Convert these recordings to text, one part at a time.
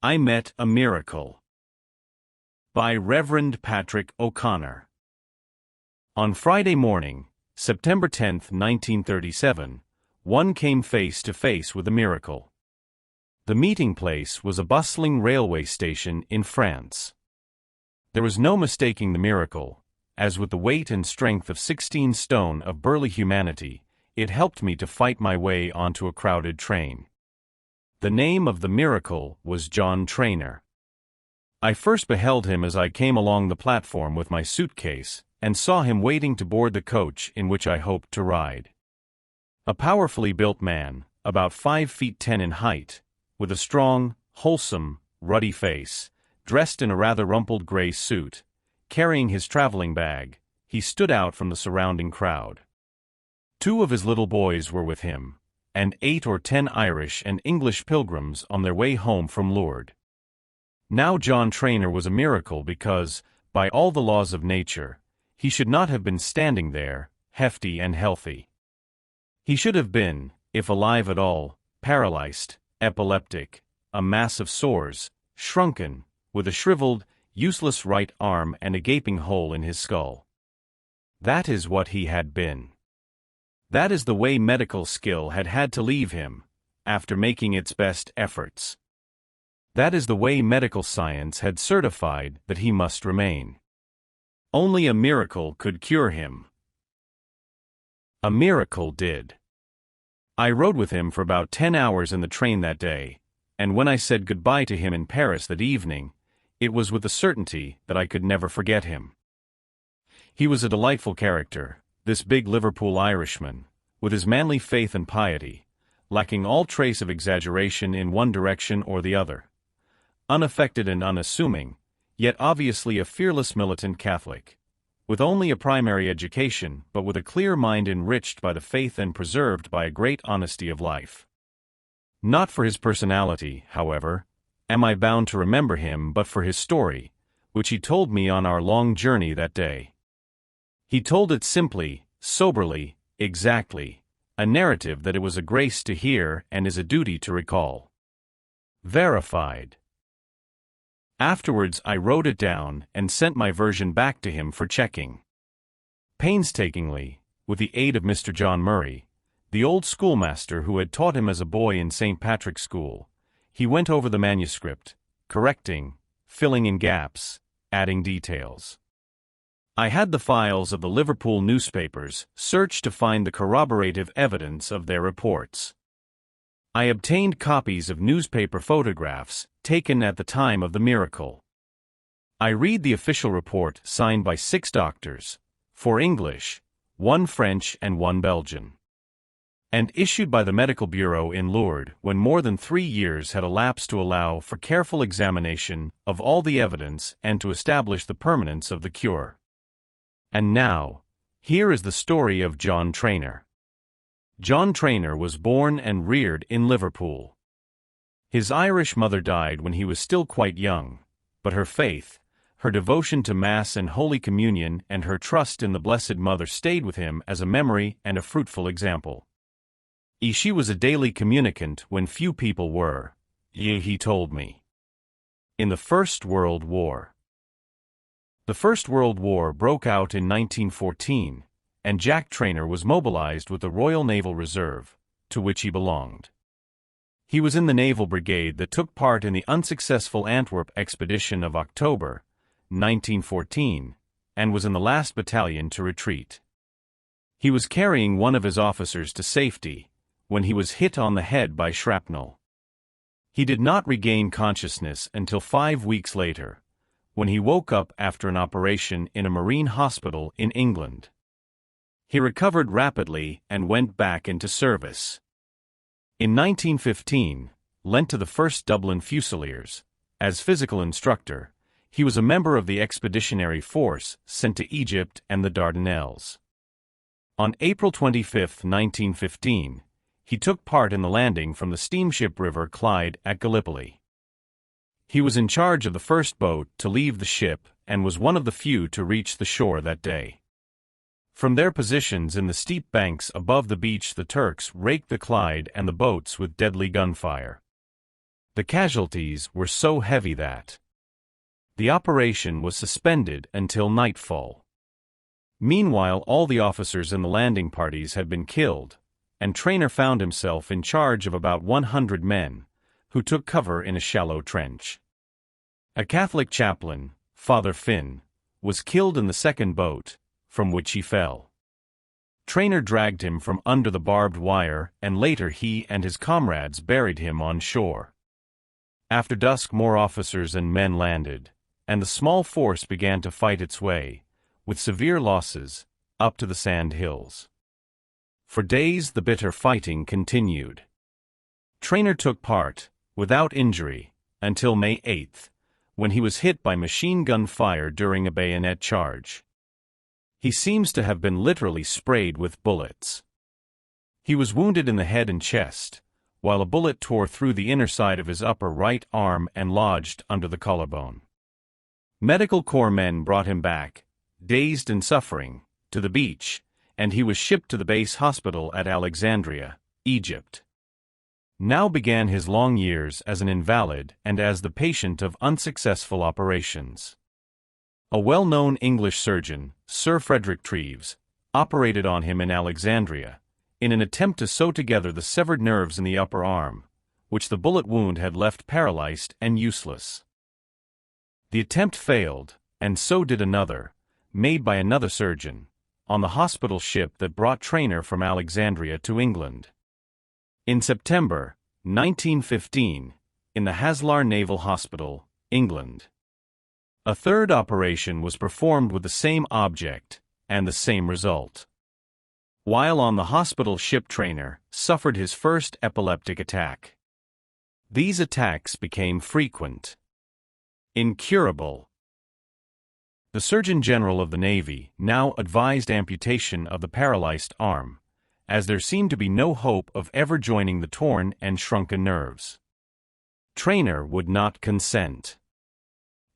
I Met a Miracle by Reverend Patrick O'Connor. On Friday morning, September 10, 1937, one came face to face with a miracle. The meeting place was a bustling railway station in France. There was no mistaking the miracle, as with the weight and strength of 16 stone of burly humanity, it helped me to fight my way onto a crowded train. The name of the miracle was John Traynor. I first beheld him as I came along the platform with my suitcase, and saw him waiting to board the coach in which I hoped to ride. A powerfully built man, about 5 feet 10 in height, with a strong, wholesome, ruddy face, dressed in a rather rumpled gray suit, carrying his traveling bag, he stood out from the surrounding crowd. 2 of his little boys were with him, and 8 or 10 Irish and English pilgrims on their way home from Lourdes. Now John Traynor was a miracle because, by all the laws of nature, he should not have been standing there, hefty and healthy. He should have been, if alive at all, paralyzed, epileptic, a mass of sores, shrunken, with a shriveled, useless right arm and a gaping hole in his skull. That is what he had been. That is the way medical skill had had to leave him, after making its best efforts. That is the way medical science had certified that he must remain. Only a miracle could cure him. A miracle did. I rode with him for about 10 hours in the train that day, and when I said goodbye to him in Paris that evening, it was with the certainty that I could never forget him. He was a delightful character, this big Liverpool Irishman, with his manly faith and piety, lacking all trace of exaggeration in one direction or the other. Unaffected and unassuming, yet obviously a fearless militant Catholic, with only a primary education but with a clear mind enriched by the faith and preserved by a great honesty of life. Not for his personality, however, am I bound to remember him, but for his story, which he told me on our long journey that day. He told it simply, soberly, exactly, a narrative that it was a grace to hear and is a duty to recall. Verified. Afterwards I wrote it down and sent my version back to him for checking. Painstakingly, with the aid of Mr. John Murray, the old schoolmaster who had taught him as a boy in St. Patrick's School, he went over the manuscript, correcting, filling in gaps, adding details. I had the files of the Liverpool newspapers searched to find the corroborative evidence of their reports. I obtained copies of newspaper photographs taken at the time of the miracle. I read the official report signed by 6 doctors, 4 English, 1 French and 1 Belgian, and issued by the Medical Bureau in Lourdes when more than 3 years had elapsed to allow for careful examination of all the evidence and to establish the permanence of the cure. And now, here is the story of John Traynor. John Traynor was born and reared in Liverpool. His Irish mother died when he was still quite young, but her faith, her devotion to Mass and Holy Communion and her trust in the Blessed Mother stayed with him as a memory and a fruitful example. She was a daily communicant when few people were, he told me. In the First World War. The First World War broke out in 1914, and Jack Traynor was mobilized with the Royal Naval Reserve, to which he belonged. He was in the Naval Brigade that took part in the unsuccessful Antwerp expedition of October, 1914, and was in the last battalion to retreat. He was carrying one of his officers to safety, when he was hit on the head by shrapnel. He did not regain consciousness until 5 weeks later, when he woke up after an operation in a marine hospital in England. He recovered rapidly and went back into service. In 1915, lent to the 1st Dublin Fusiliers, as physical instructor, he was a member of the expeditionary force sent to Egypt and the Dardanelles. On April 25, 1915, he took part in the landing from the steamship River Clyde at Gallipoli. He was in charge of the first boat to leave the ship and was one of the few to reach the shore that day. From their positions in the steep banks above the beach the Turks raked the Clyde and the boats with deadly gunfire. The casualties were so heavy that the operation was suspended until nightfall. Meanwhile, all the officers in the landing parties had been killed, and Traynor found himself in charge of about 100 men, who took cover in a shallow trench. A Catholic chaplain, Father Finn, was killed in the second boat, from which he fell. Traynor dragged him from under the barbed wire, and later he and his comrades buried him on shore. After dusk, more officers and men landed, and the small force began to fight its way, with severe losses, up to the sand hills. For days the bitter fighting continued. Traynor took part, without injury, until May 8th, when he was hit by machine gun fire during a bayonet charge. He seems to have been literally sprayed with bullets. He was wounded in the head and chest, while a bullet tore through the inner side of his upper right arm and lodged under the collarbone. Medical Corps men brought him back, dazed and suffering, to the beach, and he was shipped to the base hospital at Alexandria, Egypt. Now began his long years as an invalid and as the patient of unsuccessful operations. A well-known English surgeon, Sir Frederick Treves, operated on him in Alexandria, in an attempt to sew together the severed nerves in the upper arm, which the bullet wound had left paralyzed and useless. The attempt failed, and so did another, made by another surgeon, on the hospital ship that brought Traynor from Alexandria to England. In September 1915, in the Haslar Naval Hospital, England, a third operation was performed with the same object and the same result. While on the hospital ship, Traynor suffered his first epileptic attack. These attacks became frequent, incurable. The Surgeon General of the Navy now advised amputation of the paralyzed arm, as there seemed to be no hope of ever joining the torn and shrunken nerves. Traynor would not consent.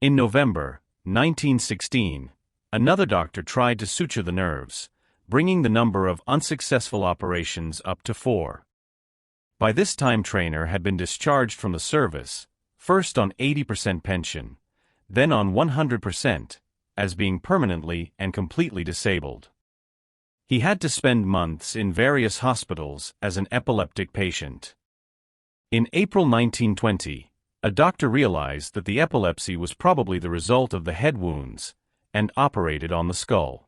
In November 1916, another doctor tried to suture the nerves, bringing the number of unsuccessful operations up to 4. By this time Traynor had been discharged from the service, first on 80% pension, then on 100%, as being permanently and completely disabled. He had to spend months in various hospitals as an epileptic patient. In April 1920, a doctor realized that the epilepsy was probably the result of the head wounds, and operated on the skull.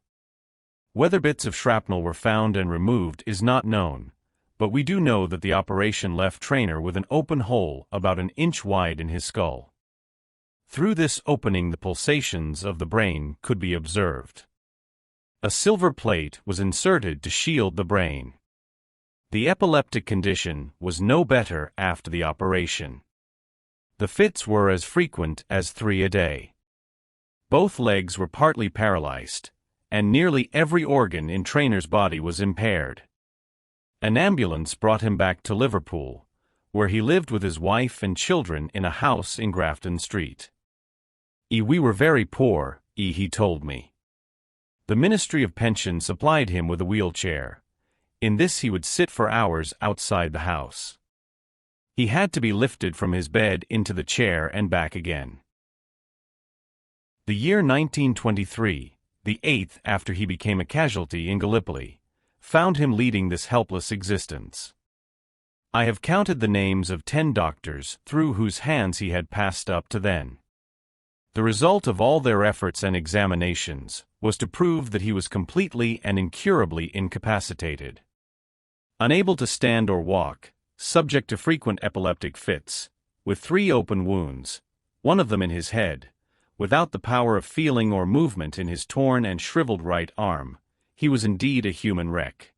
Whether bits of shrapnel were found and removed is not known, but we do know that the operation left Traynor with an open hole about an inch wide in his skull. Through this opening the pulsations of the brain could be observed. A silver plate was inserted to shield the brain. The epileptic condition was no better after the operation. The fits were as frequent as 3 a day. Both legs were partly paralyzed, and nearly every organ in Traynor's body was impaired. An ambulance brought him back to Liverpool, where he lived with his wife and children in a house in Grafton Street. We were very poor, he told me. The Ministry of Pension supplied him with a wheelchair. In this he would sit for hours outside the house. He had to be lifted from his bed into the chair and back again. The year 1923, the 8th after he became a casualty in Gallipoli, found him leading this helpless existence. I have counted the names of 10 doctors through whose hands he had passed up to then. The result of all their efforts and examinations was to prove that he was completely and incurably incapacitated. Unable to stand or walk, subject to frequent epileptic fits, with 3 open wounds, one of them in his head, without the power of feeling or movement in his torn and shriveled right arm, he was indeed a human wreck.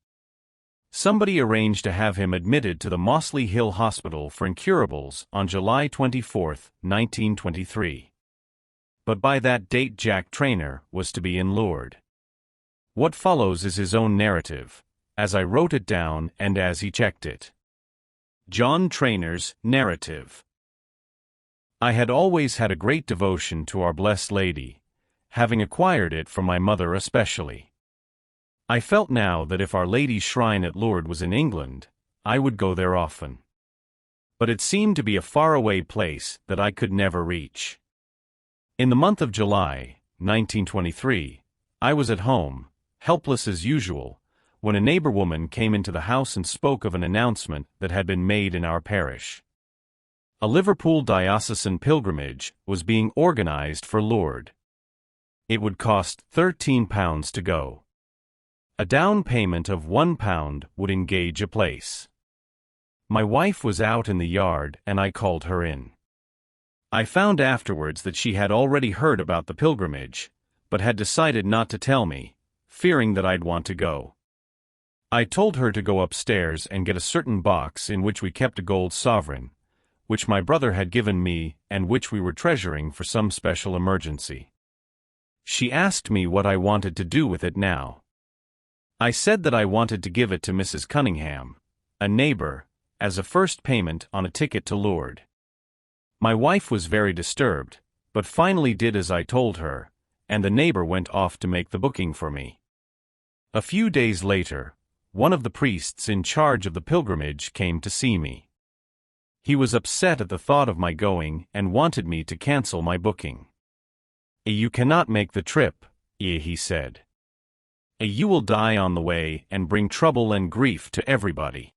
Somebody arranged to have him admitted to the Mossley Hill Hospital for incurables on July 24, 1923. But by that date Jack Traynor was to be enlured. What follows is his own narrative, as I wrote it down and as he checked it. John Traynor's narrative. I had always had a great devotion to Our Blessed Lady, having acquired it from my mother especially. I felt now that if Our Lady's shrine at Lourdes was in England, I would go there often. but it seemed to be a faraway place that I could never reach. In the month of July, 1923, I was at home, helpless as usual, when a neighbor woman came into the house and spoke of an announcement that had been made in our parish. A Liverpool diocesan pilgrimage was being organized for Lourdes. It would cost £13 to go. A down payment of £1 would engage a place. My wife was out in the yard and I called her in. I found afterwards that she had already heard about the pilgrimage, but had decided not to tell me, fearing that I'd want to go. I told her to go upstairs and get a certain box in which we kept a gold sovereign, which my brother had given me and which we were treasuring for some special emergency. She asked me what I wanted to do with it now. I said that I wanted to give it to Mrs. Cunningham, a neighbor, as a first payment on a ticket to Lourdes. My wife was very disturbed, but finally did as I told her, and the neighbor went off to make the booking for me. A few days later, one of the priests in charge of the pilgrimage came to see me. He was upset at the thought of my going and wanted me to cancel my booking. "You cannot make the trip," he said. "You will die on the way and bring trouble and grief to everybody."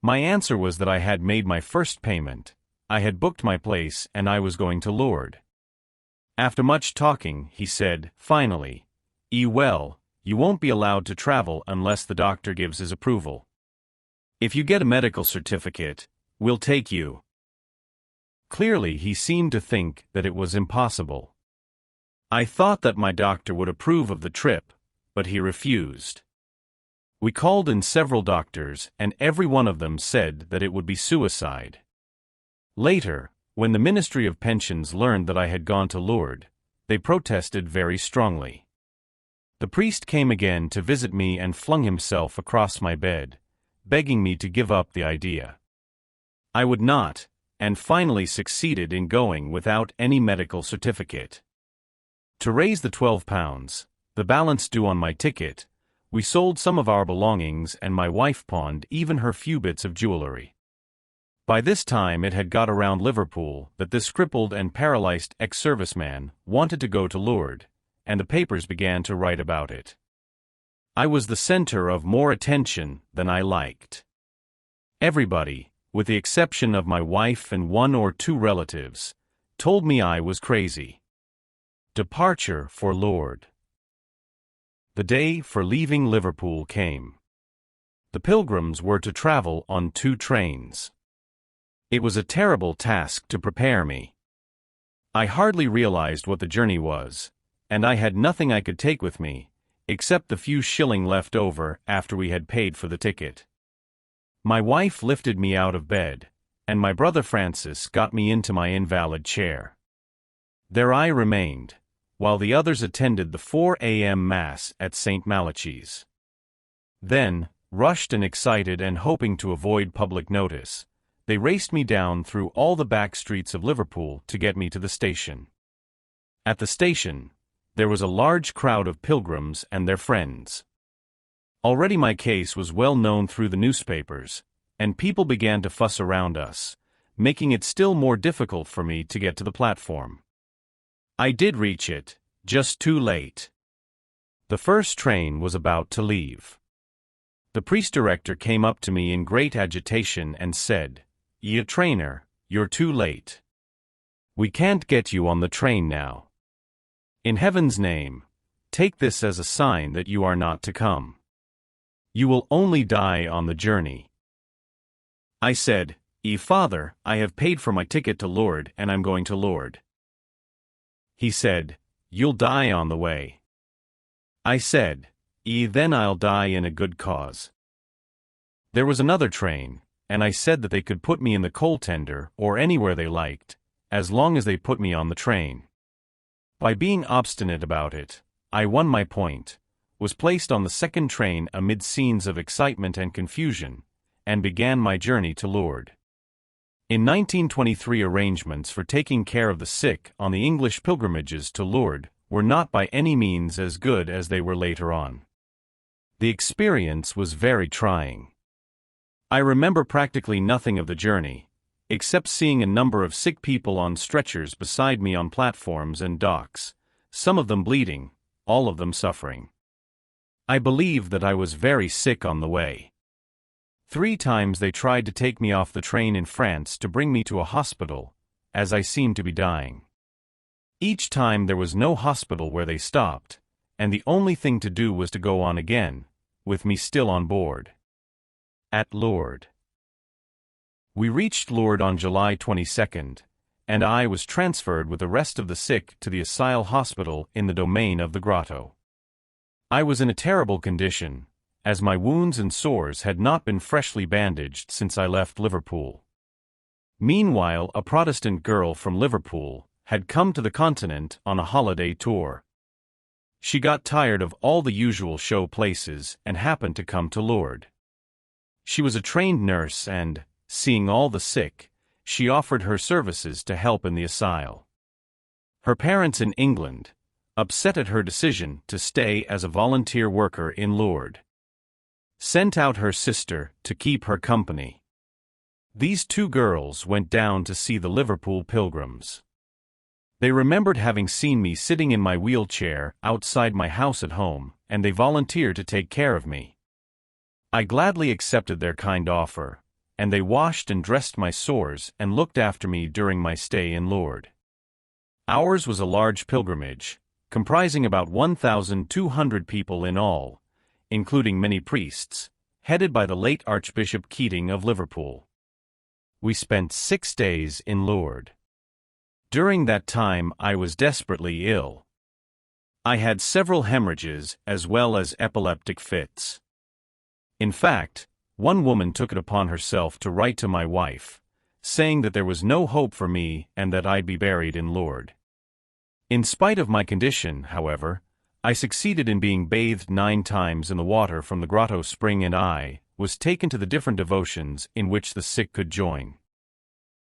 My answer was that I had made my first payment, I had booked my place and I was going to Lourdes. After much talking, he said, finally, "Well, you won't be allowed to travel unless the doctor gives his approval. If you get a medical certificate, we'll take you." Clearly he seemed to think that it was impossible. I thought that my doctor would approve of the trip, but he refused. We called in several doctors and every one of them said that it would be suicide. Later, when the Ministry of Pensions learned that I had gone to Lourdes, they protested very strongly. The priest came again to visit me and flung himself across my bed, begging me to give up the idea. I would not, and finally succeeded in going without any medical certificate. To raise the £12, the balance due on my ticket, we sold some of our belongings and my wife pawned even her few bits of jewelry. By this time it had got around Liverpool that this crippled and paralyzed ex-serviceman wanted to go to Lourdes, and the papers began to write about it. I was the center of more attention than I liked. Everybody, with the exception of my wife and one or two relatives, told me I was crazy. Departure for Lourdes. The day for leaving Liverpool came. The pilgrims were to travel on 2 trains. It was a terrible task to prepare me. I hardly realized what the journey was, and I had nothing I could take with me, except the few shilling left over after we had paid for the ticket. My wife lifted me out of bed, and my brother Francis got me into my invalid chair. There I remained, while the others attended the 4 a.m. Mass at St. Malachy's. Then, rushed and excited and hoping to avoid public notice, they raced me down through all the back streets of Liverpool to get me to the station. At the station, there was a large crowd of pilgrims and their friends. Already my case was well known through the newspapers, and people began to fuss around us, making it still more difficult for me to get to the platform. I did reach it, just too late. The first train was about to leave. The priest director came up to me in great agitation and said, Traynor, you're too late. We can't get you on the train now. In heaven's name, take this as a sign that you are not to come. You will only die on the journey." I said, Father, I have paid for my ticket to Lourdes and I'm going to Lourdes." He said, "You'll die on the way." I said, Then I'll die in a good cause." There was another train, and I said that they could put me in the coal tender or anywhere they liked, as long as they put me on the train. By being obstinate about it, I won my point, was placed on the second train amid scenes of excitement and confusion, and began my journey to Lourdes. In 1923, arrangements for taking care of the sick on the English pilgrimages to Lourdes were not by any means as good as they were later on. The experience was very trying. I remember practically nothing of the journey, except seeing a number of sick people on stretchers beside me on platforms and docks, some of them bleeding, all of them suffering. I believe that I was very sick on the way. 3 times they tried to take me off the train in France to bring me to a hospital, as I seemed to be dying. Each time there was no hospital where they stopped, and the only thing to do was to go on again, with me still on board. At Lourdes. We reached Lourdes on July 22nd, and I was transferred with the rest of the sick to the Asile Hospital in the domain of the grotto. I was in a terrible condition, as my wounds and sores had not been freshly bandaged since I left Liverpool. Meanwhile, a Protestant girl from Liverpool had come to the continent on a holiday tour. She got tired of all the usual show places and happened to come to Lourdes. She was a trained nurse and, seeing all the sick, she offered her services to help in the asile. Her parents in England, upset at her decision to stay as a volunteer worker in Lourdes, sent out her sister to keep her company. These 2 girls went down to see the Liverpool pilgrims. They remembered having seen me sitting in my wheelchair outside my house at home, and they volunteered to take care of me. I gladly accepted their kind offer, and they washed and dressed my sores and looked after me during my stay in Lourdes. Ours was a large pilgrimage, comprising about 1,200 people in all, including many priests, headed by the late Archbishop Keating of Liverpool. We spent 6 days in Lourdes. During that time I was desperately ill. I had several hemorrhages as well as epileptic fits. In fact, one woman took it upon herself to write to my wife, saying that there was no hope for me and that I'd be buried in Lourdes. In spite of my condition, however, I succeeded in being bathed 9 times in the water from the grotto spring, and I was taken to the different devotions in which the sick could join.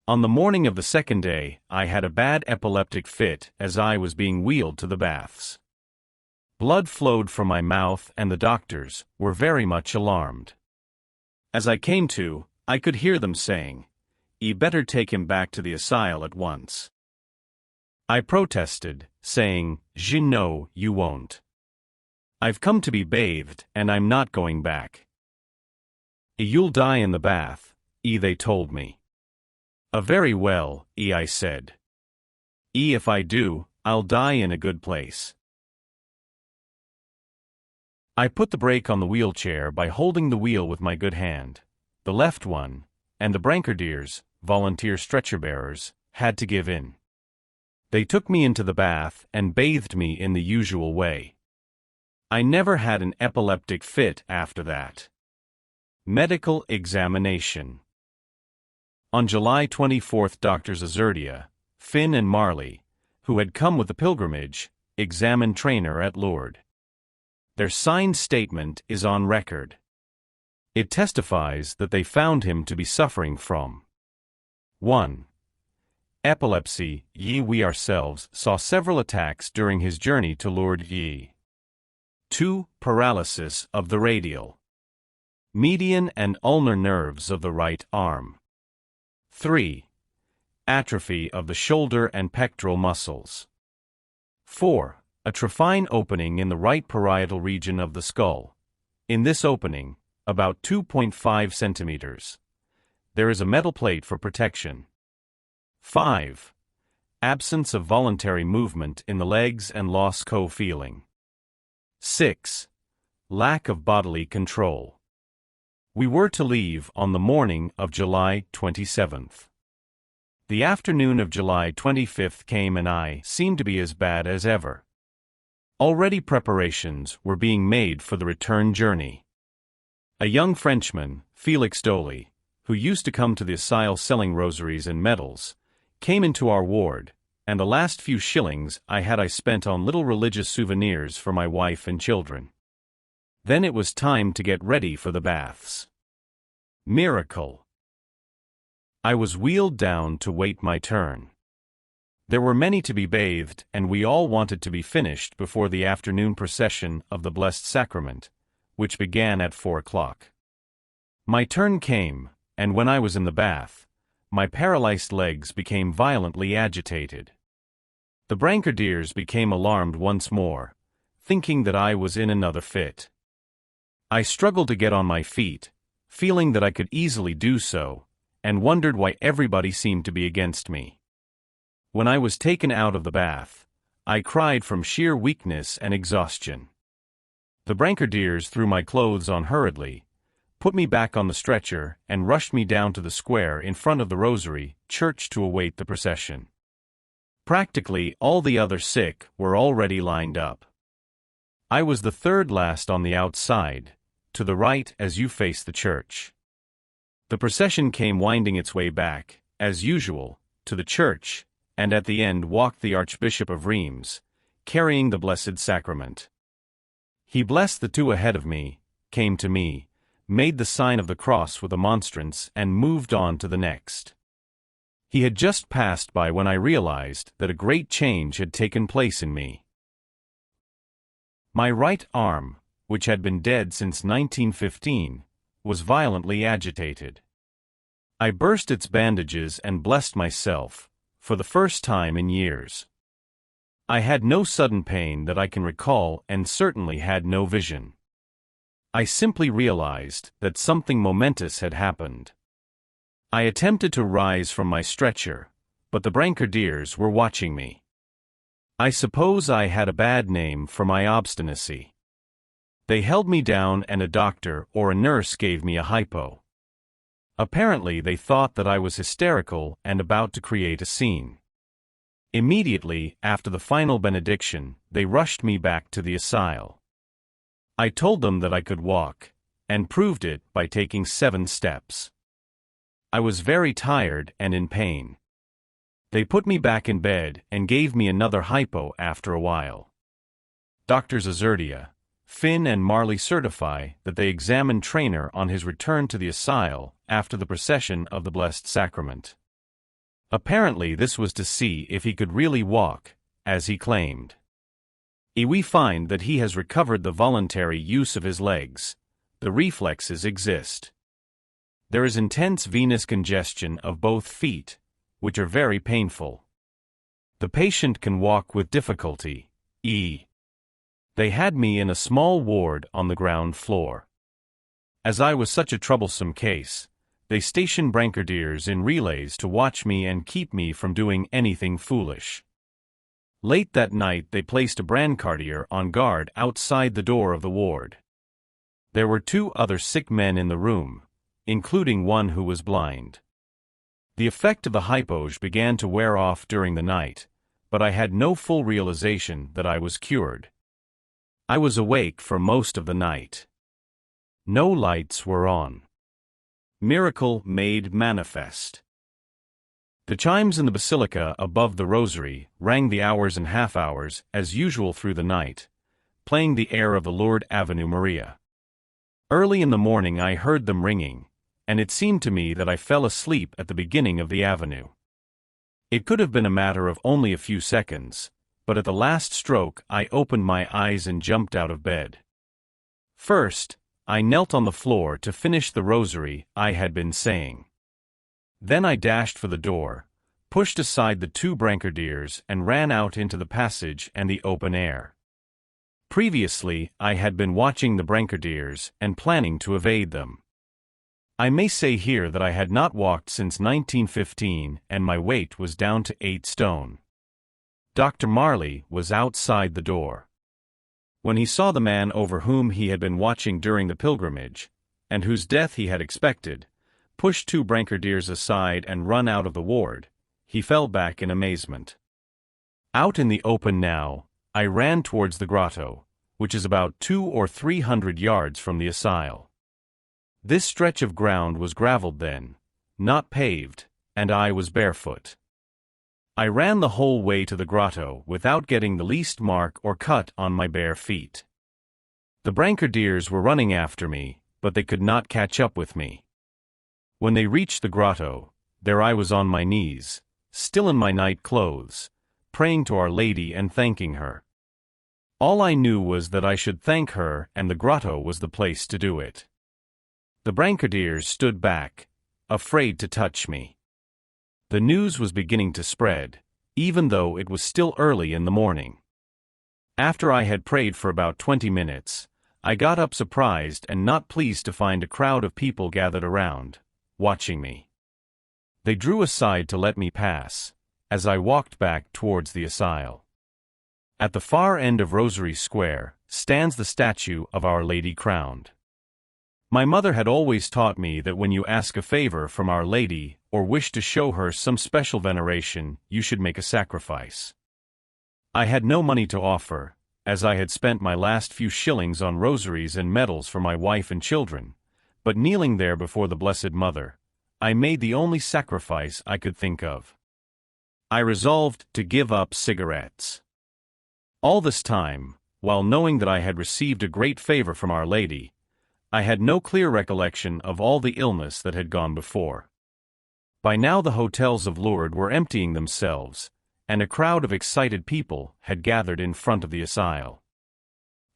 On the morning of the 2nd day, I had a bad epileptic fit as I was being wheeled to the baths. Blood flowed from my mouth and the doctors were very much alarmed. As I came to, I could hear them saying, "You better take him back to the asile at once." I protested, saying, "No, you won't. I've come to be bathed and I'm not going back." "You'll die in the bath," they told me. Very well, I said. If I do, I'll die in a good place." I put the brake on the wheelchair by holding the wheel with my good hand, the left one, and the brancardiers, volunteer stretcher-bearers, had to give in. They took me into the bath and bathed me in the usual way. I never had an epileptic fit after that. Medical examination. On July 24, Drs. Azurdia, Finn and Marley, who had come with the pilgrimage, examined Traynor at Lourdes. Their signed statement is on record. It testifies that they found him to be suffering from 1. Epilepsy. We ourselves saw several attacks during his journey to Lourdes. 2. Paralysis of the radial, median and ulnar nerves of the right arm. 3. Atrophy of the shoulder and pectoral muscles. 4. A trephine opening in the right parietal region of the skull. In this opening, about 2.5 centimeters, there is a metal plate for protection. 5. Absence of voluntary movement in the legs and loss co-feeling. 6. Lack of bodily control. We were to leave on the morning of July 27th. The afternoon of July 25th came and I seemed to be as bad as ever. Already preparations were being made for the return journey. A young Frenchman, Felix Dolly, who used to come to the asile selling rosaries and medals, came into our ward, and the last few shillings I spent on little religious souvenirs for my wife and children. Then it was time to get ready for the baths. Miracle. I was wheeled down to wait my turn. There were many to be bathed, and we all wanted to be finished before the afternoon procession of the Blessed Sacrament, which began at 4 o'clock. My turn came, and when I was in the bath, my paralyzed legs became violently agitated. The brancardiers became alarmed once more, thinking that I was in another fit. I struggled to get on my feet, feeling that I could easily do so, and wondered why everybody seemed to be against me. When I was taken out of the bath, I cried from sheer weakness and exhaustion. The brancardiers threw my clothes on hurriedly, put me back on the stretcher, and rushed me down to the square in front of the Rosary Church to await the procession. Practically all the other sick were already lined up. I was the third last on the outside, to the right as you face the church. The procession came winding its way back, as usual, to the church, and at the end walked the Archbishop of Reims, carrying the Blessed Sacrament. He blessed the two ahead of me, came to me, made the sign of the cross with a monstrance, and moved on to the next. He had just passed by when I realized that a great change had taken place in me. My right arm, which had been dead since 1915, was violently agitated. I burst its bandages and blessed myself, for the first time in years. I had no sudden pain that I can recall and certainly had no vision. I simply realized that something momentous had happened. I attempted to rise from my stretcher, but the brancardiers were watching me. I suppose I had a bad name for my obstinacy. They held me down and a doctor or a nurse gave me a hypo. Apparently they thought that I was hysterical and about to create a scene. Immediately after the final benediction, they rushed me back to the asylum. I told them that I could walk, and proved it by taking 7 steps. I was very tired and in pain. They put me back in bed and gave me another hypo after a while. Doctors Azurdia, Finn and Marley certify that they examined Traynor on his return to the asylum after the procession of the Blessed Sacrament. Apparently this was to see if he could really walk, as he claimed. We find that he has recovered the voluntary use of his legs. The reflexes exist. There is intense venous congestion of both feet, which are very painful. The patient can walk with difficulty. They had me in a small ward on the ground floor. As I was such a troublesome case, they stationed brancardiers in relays to watch me and keep me from doing anything foolish. Late that night they placed a brancardier on guard outside the door of the ward. There were 2 other sick men in the room, including one who was blind. The effect of the hypos began to wear off during the night, but I had no full realization that I was cured. I was awake for most of the night. No lights were on. Miracle made manifest. The chimes in the basilica above the Rosary rang the hours and half-hours as usual through the night, playing the air of the Lourdes Avenue Maria. Early in the morning I heard them ringing, and it seemed to me that I fell asleep at the beginning of the avenue. It could have been a matter of only a few seconds, but at the last stroke I opened my eyes and jumped out of bed. First, I knelt on the floor to finish the rosary I had been saying. Then I dashed for the door, pushed aside the 2 brancardiers and ran out into the passage and the open air. Previously, I had been watching the brancardiers and planning to evade them. I may say here that I had not walked since 1915 and my weight was down to 8 stone. Dr. Marley was outside the door. When he saw the man over whom he had been watching during the pilgrimage, and whose death he had expected, push 2 brancardiers aside and run out of the ward, he fell back in amazement. Out in the open now, I ran towards the grotto, which is about 200 or 300 yards from the asylum. This stretch of ground was graveled then, not paved, and I was barefoot. I ran the whole way to the grotto without getting the least mark or cut on my bare feet. The brancardiers were running after me, but they could not catch up with me. When they reached the grotto, there I was on my knees, still in my night clothes, praying to Our Lady and thanking her. All I knew was that I should thank her and the grotto was the place to do it. The brancardiers stood back, afraid to touch me. The news was beginning to spread, even though it was still early in the morning. After I had prayed for about 20 minutes, I got up surprised and not pleased to find a crowd of people gathered around, watching me. They drew aside to let me pass, as I walked back towards the asile. At the far end of Rosary Square stands the statue of Our Lady crowned. My mother had always taught me that when you ask a favor from Our Lady or wish to show her some special veneration, you should make a sacrifice. I had no money to offer, as I had spent my last few shillings on rosaries and medals for my wife and children, but kneeling there before the Blessed Mother, I made the only sacrifice I could think of. I resolved to give up cigarettes. All this time, while knowing that I had received a great favor from Our Lady, I had no clear recollection of all the illness that had gone before. By now the hotels of Lourdes were emptying themselves, and a crowd of excited people had gathered in front of the asile.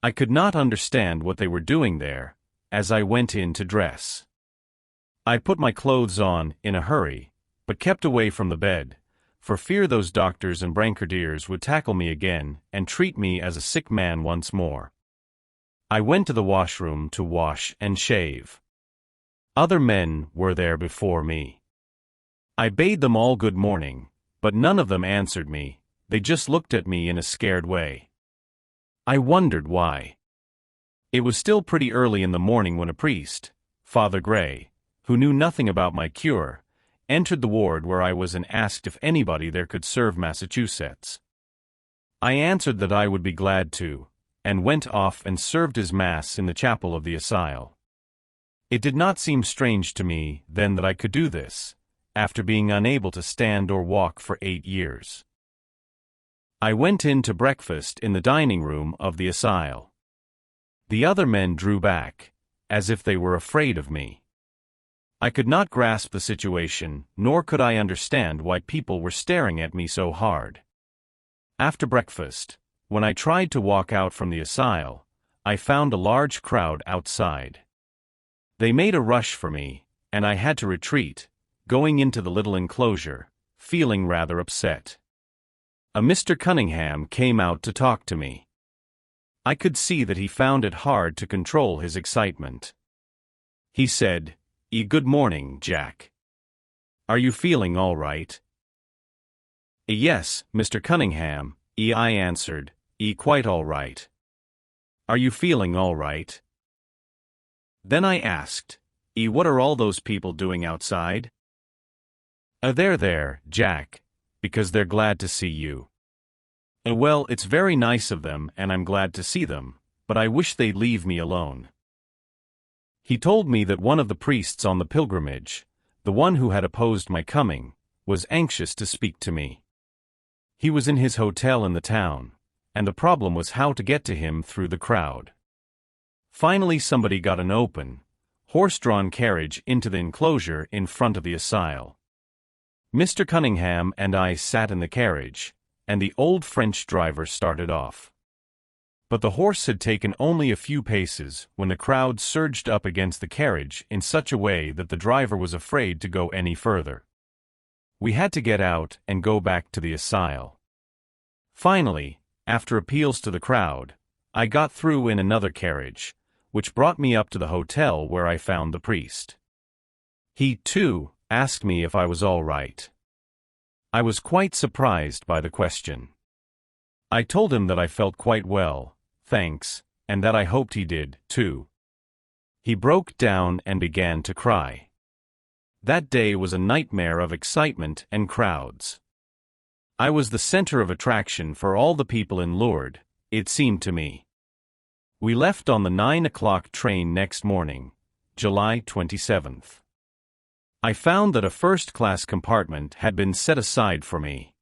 I could not understand what they were doing there, as I went in to dress. I put my clothes on in a hurry, but kept away from the bed, for fear those doctors and brancardiers would tackle me again and treat me as a sick man once more. I went to the washroom to wash and shave. Other men were there before me. I bade them all good morning, but none of them answered me, they just looked at me in a scared way. I wondered why. It was still pretty early in the morning when a priest, Father Gray, who knew nothing about my cure, entered the ward where I was and asked if anybody there could serve Massachusetts. I answered that I would be glad to, and went off and served his Mass in the chapel of the asile. It did not seem strange to me then that I could do this, after being unable to stand or walk for 8 years. I went in to breakfast in the dining room of the asile. The other men drew back, as if they were afraid of me. I could not grasp the situation, nor could I understand why people were staring at me so hard. After breakfast, when I tried to walk out from the asile, I found a large crowd outside. They made a rush for me, and I had to retreat, going into the little enclosure, feeling rather upset. A Mr. Cunningham came out to talk to me. I could see that he found it hard to control his excitement. He said, "Good morning, Jack. Are you feeling all right?" "Yes, Mr. Cunningham," I answered, "quite all right." "Are you feeling all right?" Then I asked, "What are all those people doing outside?" "They're there, Jack, because they're glad to see you." "Well, it's very nice of them and I'm glad to see them, but I wish they'd leave me alone." He told me that one of the priests on the pilgrimage, the one who had opposed my coming, was anxious to speak to me. He was in his hotel in the town, and the problem was how to get to him through the crowd. Finally somebody got an open, horse-drawn carriage into the enclosure in front of the asile. Mr. Cunningham and I sat in the carriage, and the old French driver started off. But the horse had taken only a few paces when the crowd surged up against the carriage in such a way that the driver was afraid to go any further. We had to get out and go back to the asile. Finally, after appeals to the crowd, I got through in another carriage, which brought me up to the hotel where I found the priest. He, too, asked me if I was all right. I was quite surprised by the question. I told him that I felt quite well, thanks, and that I hoped he did, too. He broke down and began to cry. That day was a nightmare of excitement and crowds. I was the center of attraction for all the people in Lourdes, it seemed to me. We left on the 9 o'clock train next morning, July 27th. I found that a first-class compartment had been set aside for me.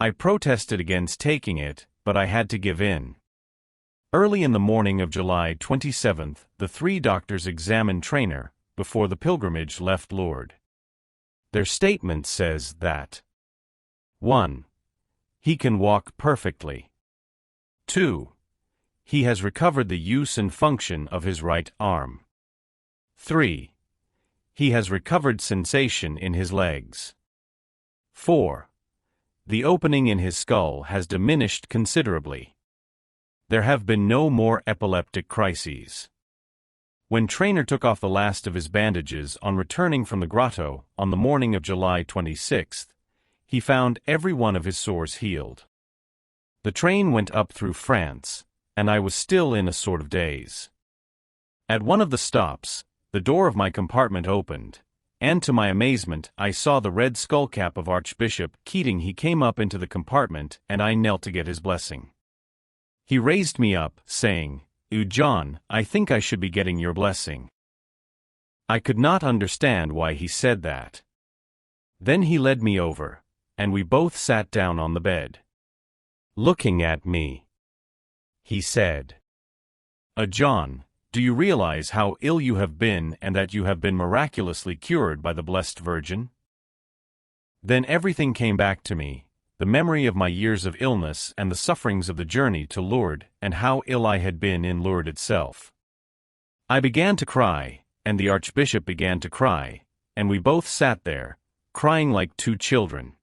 I protested against taking it, but I had to give in. Early in the morning of July 27th, the 3 doctors examined Traynor before the pilgrimage left Lourdes. Their statement says that 1. He can walk perfectly. 2. He has recovered the use and function of his right arm. 3. He has recovered sensation in his legs. 4. The opening in his skull has diminished considerably. There have been no more epileptic crises. When Traynor took off the last of his bandages on returning from the grotto on the morning of July 26th, he found every one of his sores healed. The train went up through France, and I was still in a sort of daze. At one of the stops, the door of my compartment opened, and to my amazement I saw the red skullcap of Archbishop Keating. He came up into the compartment and I knelt to get his blessing. He raised me up, saying, "John, I think I should be getting your blessing." I could not understand why he said that. Then he led me over, and we both sat down on the bed. Looking at me, he said, "John, do you realize how ill you have been and that you have been miraculously cured by the Blessed Virgin?" Then everything came back to me, the memory of my years of illness and the sufferings of the journey to Lourdes and how ill I had been in Lourdes itself. I began to cry, and the Archbishop began to cry, and we both sat there, crying like two children.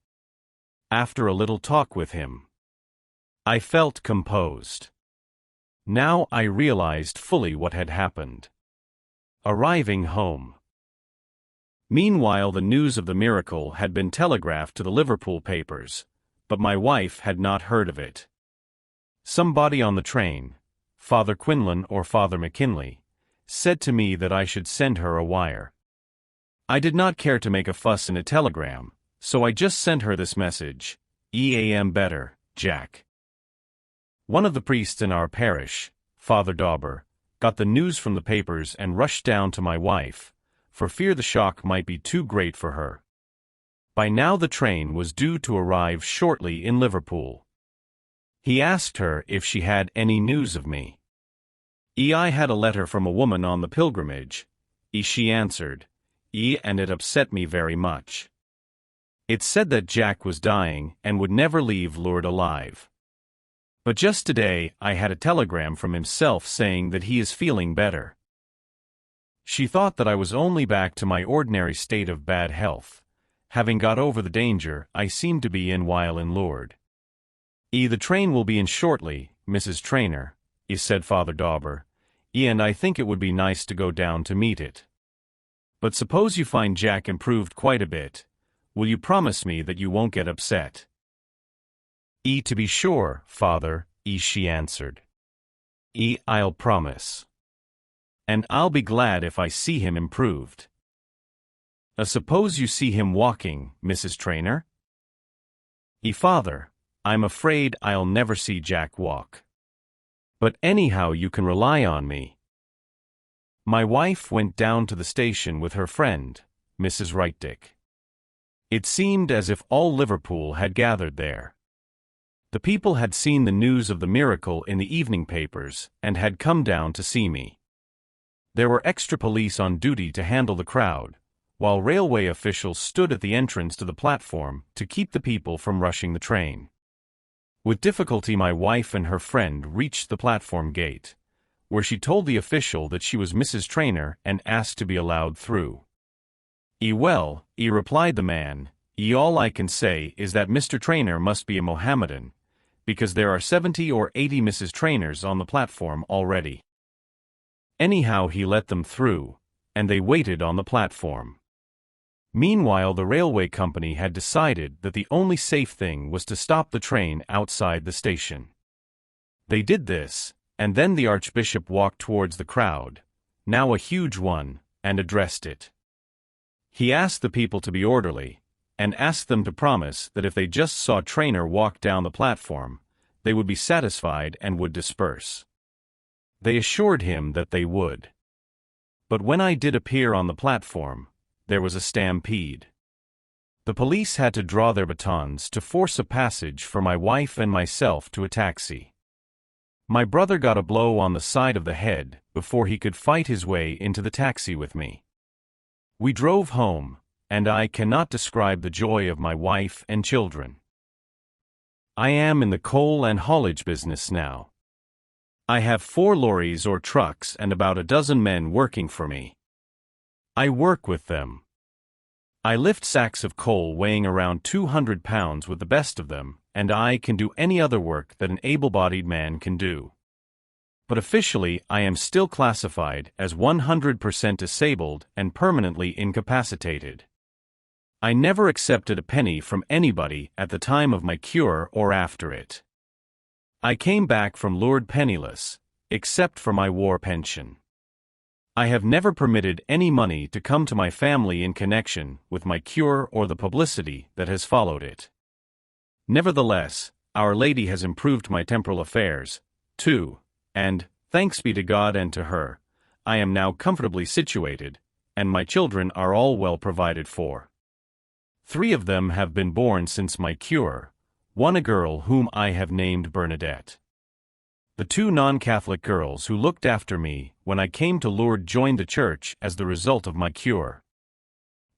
After a little talk with him, I felt composed. Now I realized fully what had happened. Arriving home. Meanwhile, the news of the miracle had been telegraphed to the Liverpool papers, but my wife had not heard of it. Somebody on the train, Father Quinlan or Father McKinley, said to me that I should send her a wire. I did not care to make a fuss in a telegram, so I just sent her this message: "Am better, Jack." One of the priests in our parish, Father Dauber, got the news from the papers and rushed down to my wife, for fear the shock might be too great for her. By now the train was due to arrive shortly in Liverpool. He asked her if she had any news of me. I had a letter from a woman on the pilgrimage, she answered, and it upset me very much. It said that Jack was dying and would never leave Lourdes alive. But just today I had a telegram from himself saying that he is feeling better. She thought that I was only back to my ordinary state of bad health, having got over the danger I seemed to be in while in Lourdes. The train will be in shortly, Mrs. Traynor, said Father Dauber, and I think it would be nice to go down to meet it. But suppose you find Jack improved quite a bit, will you promise me that you won't get upset? To be sure, Father, she answered. I'll promise. And I'll be glad if I see him improved. Suppose you see him walking, Mrs. Traynor? Father, I'm afraid I'll never see Jack walk. But anyhow you can rely on me. My wife went down to the station with her friend, Mrs. Rightdick. It seemed as if all Liverpool had gathered there. The people had seen the news of the miracle in the evening papers and had come down to see me. There were extra police on duty to handle the crowd, while railway officials stood at the entrance to the platform to keep the people from rushing the train. With difficulty my wife and her friend reached the platform gate, where she told the official that she was Mrs. Traynor and asked to be allowed through. Well, replied the man, all I can say is that Mr. Traynor must be a Mohammedan, because there are 70 or 80 Mrs. Traynors on the platform already. Anyhow he let them through, and they waited on the platform. Meanwhile the railway company had decided that the only safe thing was to stop the train outside the station. They did this, and then the Archbishop walked towards the crowd, now a huge one, and addressed it. He asked the people to be orderly, and asked them to promise that if they just saw Traynor walk down the platform, they would be satisfied and would disperse. They assured him that they would. But when I did appear on the platform, there was a stampede. The police had to draw their batons to force a passage for my wife and myself to a taxi. My brother got a blow on the side of the head before he could fight his way into the taxi with me. We drove home, and I cannot describe the joy of my wife and children. I am in the coal and haulage business now. I have 4 lorries or trucks and about a dozen men working for me. I work with them. I lift sacks of coal weighing around 200 pounds with the best of them, and I can do any other work that an able-bodied man can do. But officially I am still classified as 100% disabled and permanently incapacitated. I never accepted a penny from anybody at the time of my cure or after it. I came back from Lourdes penniless, except for my war pension. I have never permitted any money to come to my family in connection with my cure or the publicity that has followed it. Nevertheless, Our Lady has improved my temporal affairs, too, and, thanks be to God and to her, I am now comfortably situated, and my children are all well provided for. 3 of them have been born since my cure, one a girl whom I have named Bernadette. The 2 non-Catholic girls who looked after me when I came to Lourdes joined the church as the result of my cure.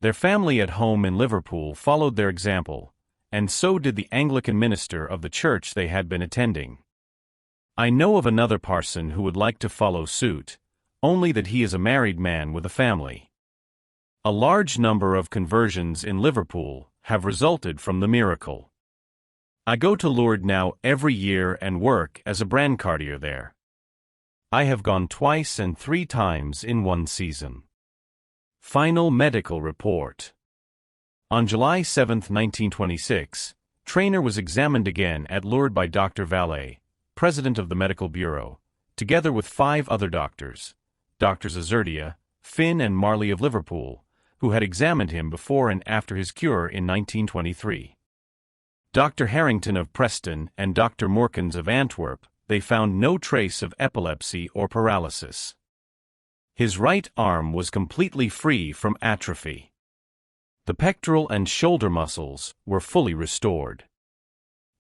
Their family at home in Liverpool followed their example, and so did the Anglican minister of the church they had been attending. I know of another parson who would like to follow suit, only that he is a married man with a family. A large number of conversions in Liverpool have resulted from the miracle. I go to Lourdes now every year and work as a brancardier there. I have gone twice and 3 times in one season. Final medical report. On July 7, 1926, Traynor was examined again at Lourdes by Dr. Vallée, president of the medical bureau, together with 5 other doctors, Drs. Azurdia, Finn and Marley of Liverpool, who had examined him before and after his cure in 1923. Dr. Harrington of Preston and Dr. Morkins of Antwerp, they found no trace of epilepsy or paralysis. His right arm was completely free from atrophy. The pectoral and shoulder muscles were fully restored.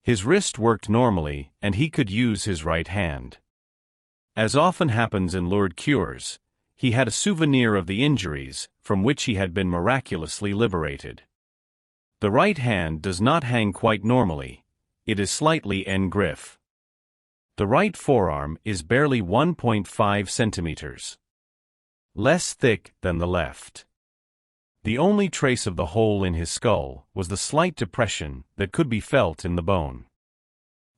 His wrist worked normally and he could use his right hand. As often happens in Lourdes cures, he had a souvenir of the injuries from which he had been miraculously liberated. The right hand does not hang quite normally, it is slightly en griffe. The right forearm is barely 1.5 centimeters. Less thick than the left. The only trace of the hole in his skull was the slight depression that could be felt in the bone.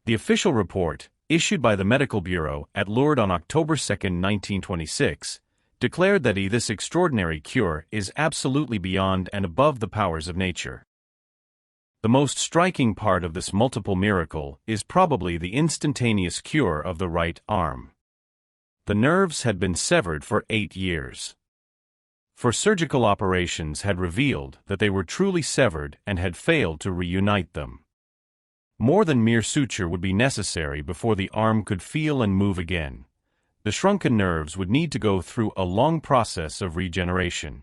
The official report, issued by the Medical Bureau at Lourdes on October 2, 1926, declared that this extraordinary cure is absolutely beyond and above the powers of nature. The most striking part of this multiple miracle is probably the instantaneous cure of the right arm. The nerves had been severed for 8 years. For surgical operations had revealed that they were truly severed and had failed to reunite them. More than mere suture would be necessary before the arm could feel and move again. The shrunken nerves would need to go through a long process of regeneration.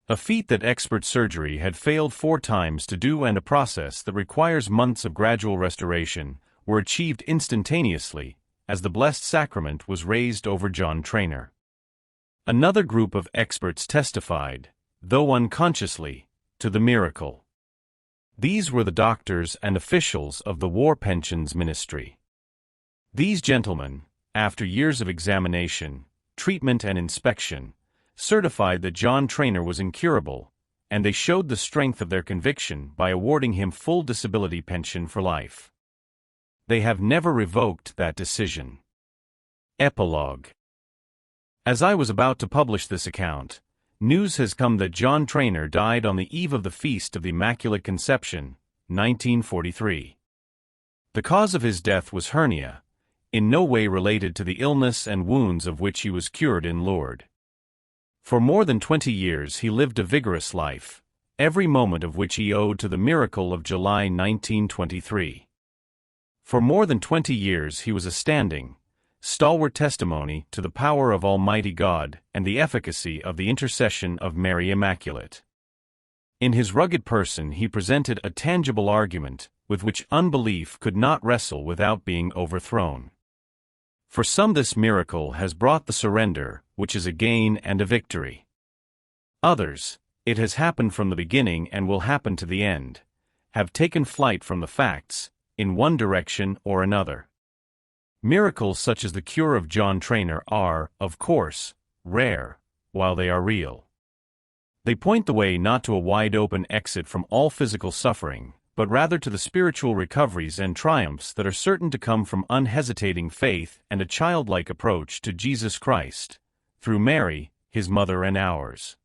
A feat that expert surgery had failed 4 times to do and a process that requires months of gradual restoration were achieved instantaneously as the Blessed Sacrament was raised over John Traynor. Another group of experts testified, though unconsciously, to the miracle. These were the doctors and officials of the War Pensions Ministry. These gentlemen, after years of examination, treatment and inspection, certified that John Traynor was incurable, and they showed the strength of their conviction by awarding him full disability pension for life. They have never revoked that decision. Epilogue. As I was about to publish this account, news has come that John Traynor died on the eve of the Feast of the Immaculate Conception, 1943. The cause of his death was hernia, in no way related to the illness and wounds of which he was cured in Lourdes. For more than 20 years he lived a vigorous life, every moment of which he owed to the miracle of July 1923. For more than 20 years he was a standing, stalwart testimony to the power of Almighty God and the efficacy of the intercession of Mary Immaculate. In his rugged person he presented a tangible argument with which unbelief could not wrestle without being overthrown. For some this miracle has brought the surrender, which is a gain and a victory. Others, it has happened from the beginning and will happen to the end, have taken flight from the facts, in one direction or another. Miracles such as the cure of John Traynor are, of course, rare, while they are real. They point the way not to a wide-open exit from all physical suffering, but rather to the spiritual recoveries and triumphs that are certain to come from unhesitating faith and a childlike approach to Jesus Christ, through Mary, his mother and ours.